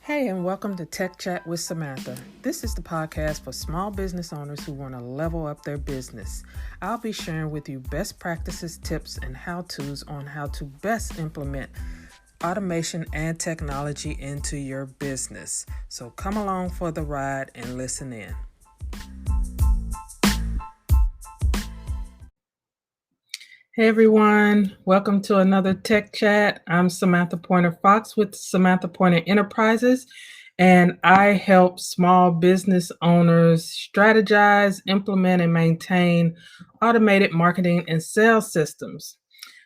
Hey, and welcome to Tech Chat with Samantha. This is the podcast for small business owners who want to level up their business. I'll be sharing with you best practices, tips, and how-tos on how to best implement automation and technology into your business. So come along for the ride and listen in. Hey everyone, welcome to another Tech Chat. I'm Samantha 𝗵𝗺 with Samantha Pointer Enterprises, and I help small business owners strategize, implement, and maintain automated marketing and sales systems.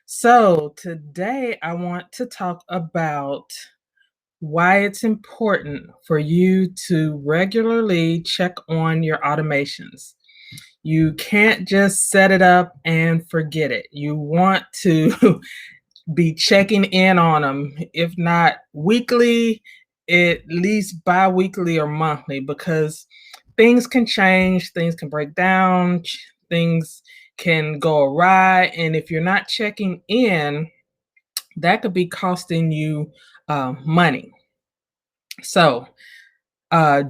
So today I want to talk about why it's important for you to regularly check on your automations. You can't just set it up and forget it. You want to be checking in on them, if not weekly, at least bi-weekly or monthly, because things can change, things can break down, things can go awry. And if you're not checking in, that could be costing you money. So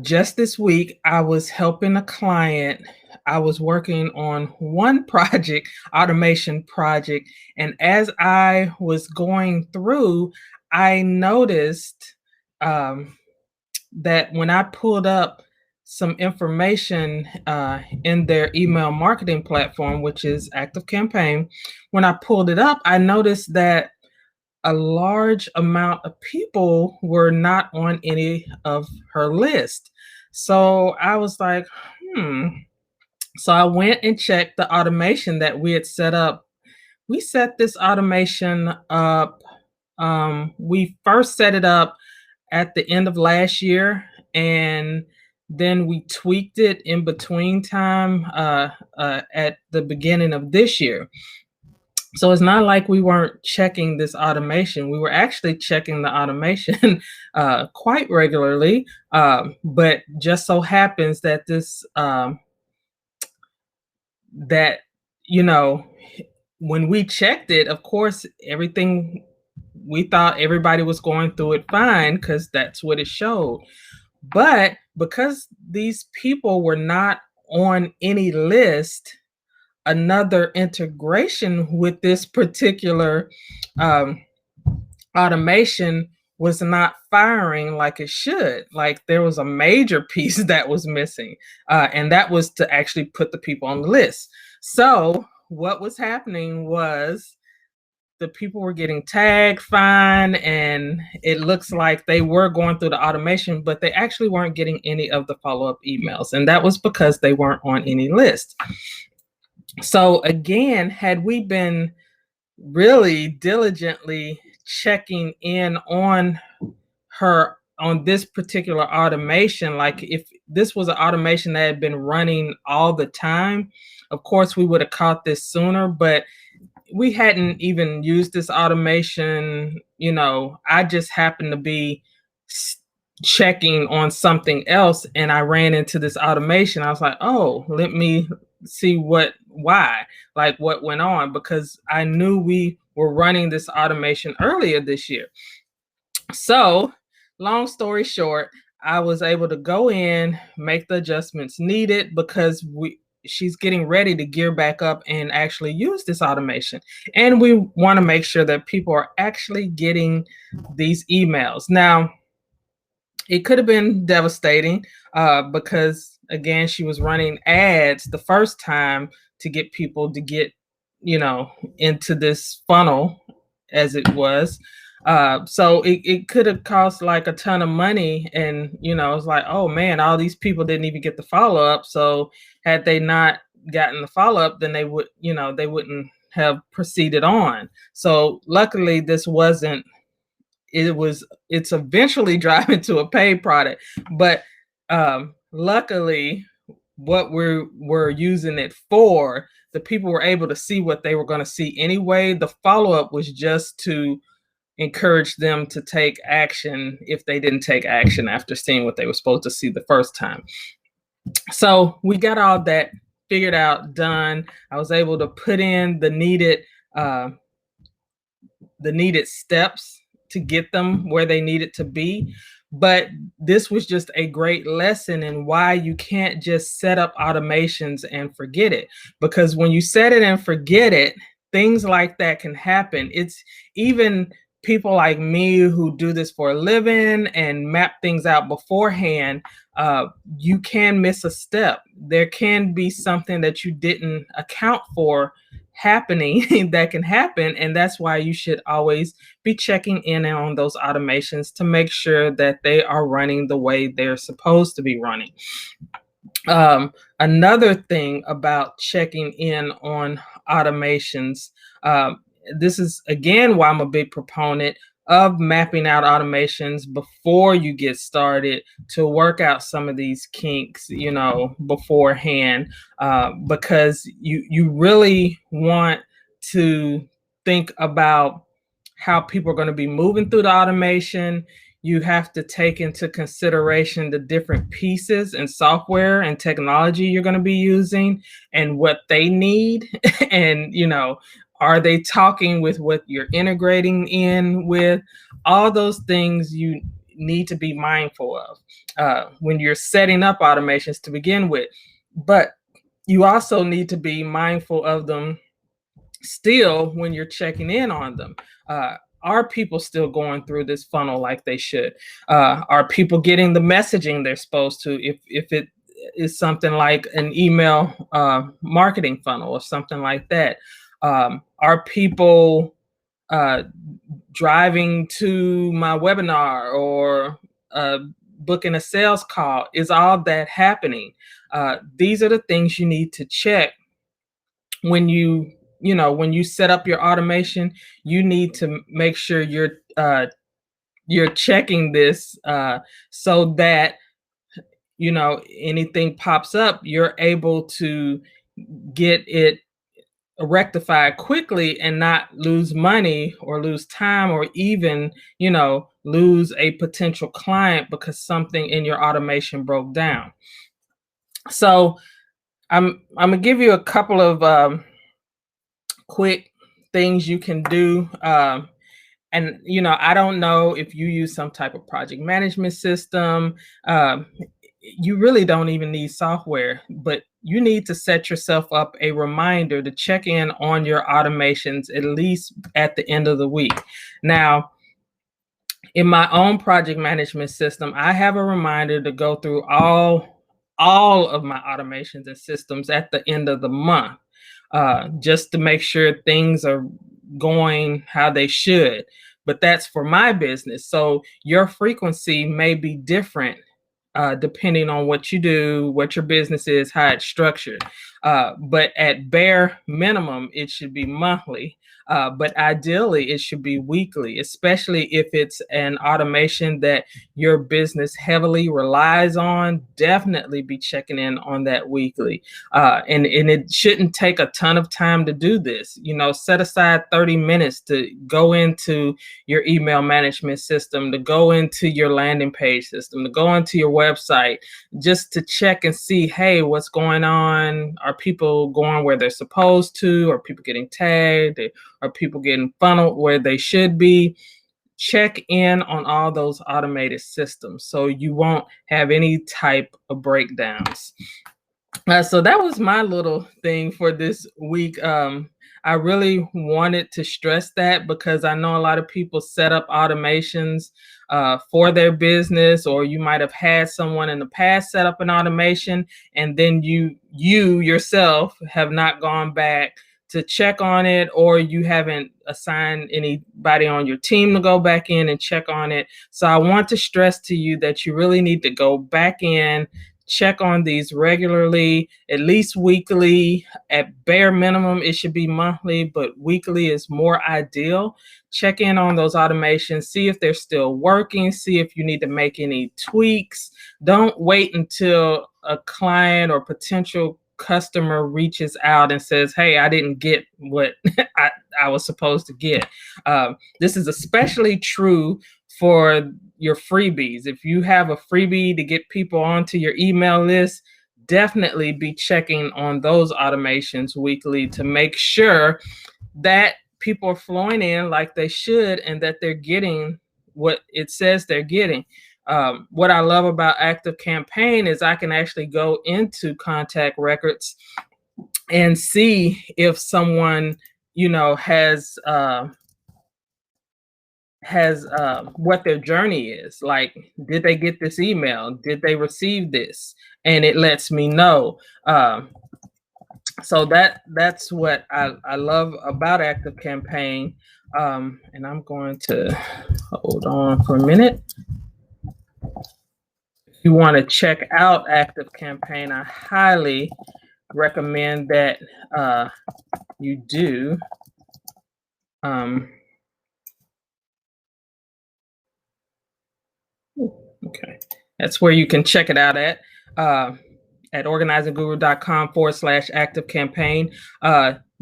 just this week, I was helping a client. I was working on one project, automation project, and as I was going through, I noticed that when I pulled up some information in their email marketing platform, which is ActiveCampaign, when I pulled it up, I noticed that a large amount of people were not on any of her list. So I was like, So I went and checked the automation that we had set up. We set this automation up. We first set it up at the end of last year, and then we tweaked it in between time at the beginning of this year. So it's not like we weren't checking this automation. We were actually checking the automation quite regularly, but just so happens that this when we checked it, of course, everything, we thought everybody was going through it fine because that's what it showed. But because these people were not on any list, another integration with this particular automation was not firing like it should. Like there was a major piece that was missing, and that was to actually put the people on the list. So what was happening was the people were getting tagged fine, and it looks like they were going through the automation, but they actually weren't getting any of the follow-up emails, and that was because they weren't on any list. So again, had we been really diligently checking in on her on this particular automation, like if this was an automation that had been running all the time, of course we would have caught this sooner, but we hadn't even used this automation. I just happened to be checking on something else and I ran into this automation. I was like, oh, let me see what went on, because I knew we were running this automation earlier this year. So long story short, I was able to go in, make the adjustments needed, because she's getting ready to gear back up and actually use this automation. And we want to make sure that people are actually getting these emails. Now, it could have been devastating because, again, she was running ads the first time to get people to get, into this funnel, as it was. So it could have cost like a ton of money. And, it's like, oh man, all these people didn't even get the follow-up. So had they not gotten the follow-up, then they wouldn't have proceeded on. So luckily this wasn't, it's eventually driving to a paid product, but luckily what we're using it for, the people were able to see what they were going to see anyway. The follow-up was just to encourage them to take action if they didn't take action after seeing what they were supposed to see the first time. So we got all that figured out, done. I was able to put in the needed steps to get them where they needed to be. But this was just a great lesson in why you can't just set up automations and forget it. Because when you set it and forget it, things like that can happen. It's even people like me who do this for a living and map things out beforehand. You can miss a step. There can be something that you didn't account for happening that can happen. And that's why you should always be checking in on those automations to make sure that they are running the way they're supposed to be running. Another thing about checking in on automations, this is again why I'm a big proponent of mapping out automations before you get started to work out some of these kinks, you know, beforehand, because you really want to think about how people are going to be moving through the automation. You have to take into consideration the different pieces and software and technology you're going to be using and what they need. And, you know, are they talking with what you're integrating in with? All those things you need to be mindful of when you're setting up automations to begin with. But you also need to be mindful of them still when you're checking in on them. Are people still going through this funnel like they should? Are people getting the messaging they're supposed to? If it is something like an email marketing funnel or something like that. Are people driving to my webinar or booking a sales call? Is all that happening? These are the things you need to check when you set up your automation. You need to make sure you're checking this so that anything pops up, you're able to get it rectified quickly and not lose money or lose time or even lose a potential client because something in your automation broke down. So I'm gonna give you a couple of quick things you can do. And I don't know if you use some type of project management system. You really don't even need software, but you need to set yourself up a reminder to check in on your automations at least at the end of the week. Now, in my own project management system, I have a reminder to go through all of my automations and systems at the end of the month, just to make sure things are going how they should. But that's for my business. So your frequency may be different depending on what you do, what your business is, how it's structured. But at bare minimum, it should be monthly. But ideally, it should be weekly, especially if it's an automation that your business heavily relies on. Definitely be checking in on that weekly. And it shouldn't take a ton of time to do this. Set aside 30 minutes to go into your email management system, to go into your landing page system, to go into your website, just to check and see, hey, what's going on? Are people going where they're supposed to? Are people getting tagged? Are people getting funneled where they should be? Check in on all those automated systems so you won't have any type of breakdowns. So that was my little thing for this week. I really wanted to stress that because I know a lot of people set up automations for their business, or you might have had someone in the past set up an automation, and then you yourself have not gone back to check on it, or you haven't assigned anybody on your team to go back in and check on it. So I want to stress to you that you really need to go back in, check on these regularly, at least weekly. At bare minimum, it should be monthly, but weekly is more ideal. Check in on those automations, see if they're still working, see if you need to make any tweaks. Don't wait until a client or potential customer reaches out and says, hey, I didn't get what I was supposed to get. This is especially true for your freebies. If you have a freebie to get people onto your email list, definitely be checking on those automations weekly to make sure that people are flowing in like they should and that they're getting what it says they're getting. What I love about Active Campaign is I can actually go into contact records and see if someone, has what their journey is. Like, did they get this email? Did they receive this? And it lets me know. So that's what I love about Active Campaign. And I'm going to hold on for a minute. If you want to check out Active Campaign, I highly recommend that you do. Okay, that's where you can check it out at organizingguru.com/active campaign.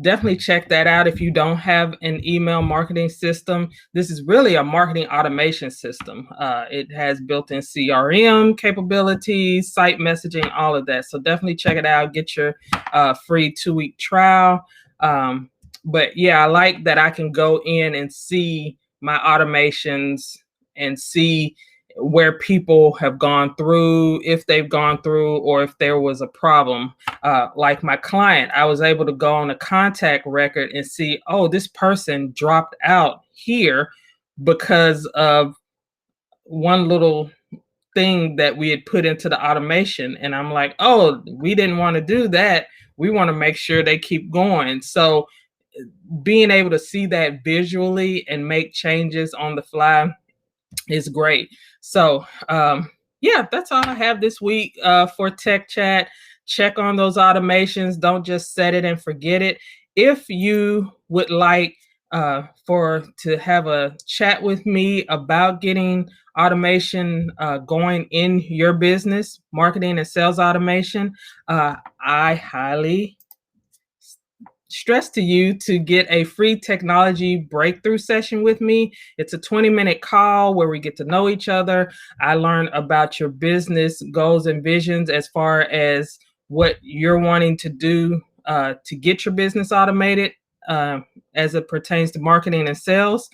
Definitely check that out if you don't have an email marketing system. This is really a marketing automation system. It has built-in CRM capabilities, site messaging, all of that. So definitely check it out. Get your free 2-week trial. But yeah, I like that I can go in and see my automations and see where people have gone through, if they've gone through, or if there was a problem. Like my client, I was able to go on a contact record and see, oh, this person dropped out here because of one little thing that we had put into the automation. And I'm like, oh, we didn't want to do that. We want to make sure they keep going. So being able to see that visually and make changes on the fly is great. So yeah, that's all I have this week for Tech Chat. Check on those automations. Don't just set it and forget it. If you would like to have a chat with me about getting automation going in your business, marketing and sales automation, I highly stress to you to get a free technology breakthrough session with me. It's a 20-minute call where we get to know each other. I learn about your business goals and visions as far as what you're wanting to do to get your business automated as it pertains to marketing and sales.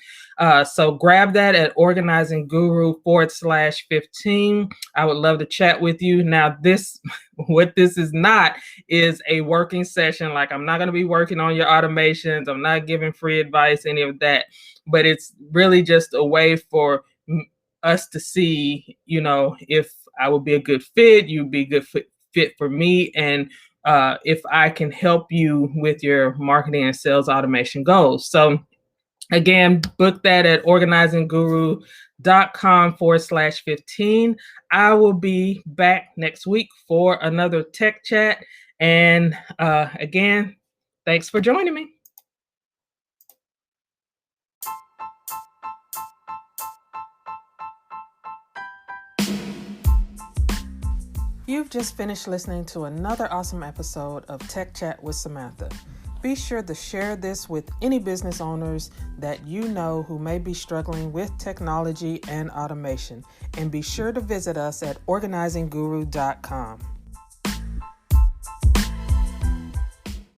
So grab that at organizingguru/15. I would love to chat with you. Now, what this is not is a working session. Like, I'm not going to be working on your automations. I'm not giving free advice, any of that. But it's really just a way for us to see, if I would be a good fit, you'd be a good fit for me, and if I can help you with your marketing and sales automation goals. So again, book that at organizingguru.com/15. I will be back next week for another Tech Chat. And again, thanks for joining me. You've just finished listening to another awesome episode of Tech Chat with Samantha. Be sure to share this with any business owners that you know who may be struggling with technology and automation. And be sure to visit us at organizingguru.com.